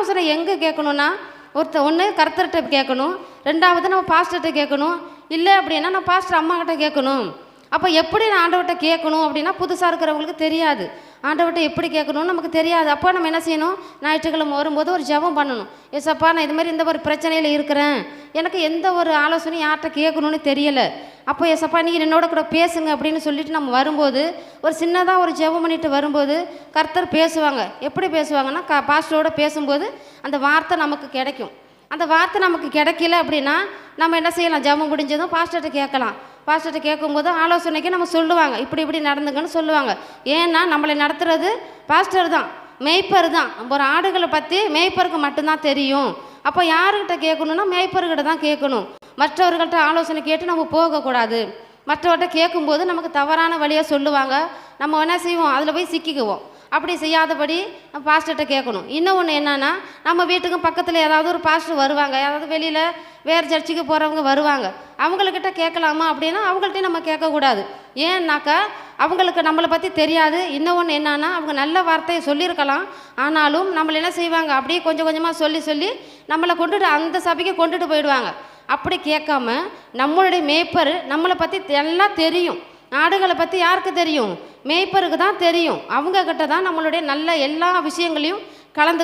ஆலோசனை எங்கே கேட்கணுன்னா, ஒன்று கர்த்தர்கிட்ட கேட்கணும், 2வது நம்ம பாஸ்டர்கிட்ட கேட்கணும், இல்லை அப்படின்னா நம்ம பாஸ்டர் அம்மாக்கிட்ட கேட்கணும். அப்போ எப்படி நான் ஆண்டவர்கிட்ட கேட்கணும் அப்படின்னா புதுசாக இருக்கிறவங்களுக்கு தெரியாது. ஆண்டவர்கிட்ட எப்படி கேட்கணும்னு நமக்கு தெரியாது. அப்போ நம்ம என்ன செய்யணும், ஞாயிற்றுக்கிழமை வரும்போது ஒரு ஜெபம் பண்ணணும். ஏசப்பா, நான் இதுமாதிரி இந்த ஒரு பிரச்சனையில் இருக்கிறேன், எனக்கு எந்த ஒரு ஆலோசனையும் யார்கிட்ட கேட்கணும்னு தெரியலை. அப்போ ஏசப்பா நீங்கள் என்னோட கூட பேசுங்க அப்படின்னு சொல்லிட்டு நம்ம வரும்போது ஒரு சின்னதாக ஒரு ஜெபம் பண்ணிட்டு வரும்போது கர்த்தர் பேசுவாங்க. எப்படி பேசுவாங்கன்னா, பாஸ்டரோட பேசும்போது அந்த வார்த்தை நமக்கு கிடைக்கும். அந்த வார்த்தை நமக்கு கிடைக்கல அப்படின்னா நம்ம என்ன செய்யலாம், ஜெபம் முடிஞ்சதும் பாஸ்டர்கிட்ட கேட்கலாம். பாஸ்டர்கிட்ட கேட்கும்போது ஆலோசனைக்கு நம்ம சொல்லுவாங்க, இப்படி நடந்துங்கன்னு சொல்லுவாங்க. ஏன்னா நம்மளை நடத்துறது பாஸ்டர் தான், மேய்ப்பர் தான். ஒரு ஆடுகளை பற்றி மேய்ப்பருக்கு மட்டும்தான் தெரியும். அப்போ யாருக்கிட்ட கேட்கணுன்னா மேய்ப்பர்கிட்ட தான் கேட்கணும். மற்றவர்கள்ட்ட ஆலோசனை கேட்டு நம்ம போகக்கூடாது. மற்றவர்கிட்ட கேட்கும்போது நமக்கு தவறான வழியாக சொல்லுவாங்க, நம்ம என்ன செய்வோம், அதில் போய் சிக்கிக்குவோம். அப்படி செய்யாதபடி நம்ம பாஸ்டர்கிட்ட கேட்கணும். இன்னொன்று என்னென்னா, நம்ம வீட்டுக்கும் பக்கத்தில் ஏதாவது ஒரு பாஸ்டர் வருவாங்க, யாராவது வெளியில் வேறு சர்ச்சுக்கு போகிறவங்க வருவாங்க, அவங்கக்கிட்ட கேட்கலாமா அப்படின்னா அவங்கள்ட்டையும் நம்ம கேட்கக்கூடாது. ஏன்னாக்கா அவங்களுக்கு நம்மளை பற்றி தெரியாது. இன்னொன்று என்னன்னா, அவங்க நல்ல வார்த்தையை சொல்லியிருக்கலாம், ஆனாலும் நம்மளை என்ன செய்வாங்க, அப்படியே கொஞ்சம் கொஞ்சமாக சொல்லி நம்மளை கொண்டுட்டு அந்த சபைக்கு கொண்டுட்டு போயிடுவாங்க. அப்படி கேட்காம நம்மளுடைய மேய்ப்பர் நம்மளை பற்றி எல்லாம் தெரியும். ஆடுகளை பற்றி யாருக்கு தெரியும், மேய்ப்பருக்கு தான் தெரியும். அவங்கக்கிட்ட தான் நம்மளுடைய நல்ல எல்லா விஷயங்களையும் கலந்து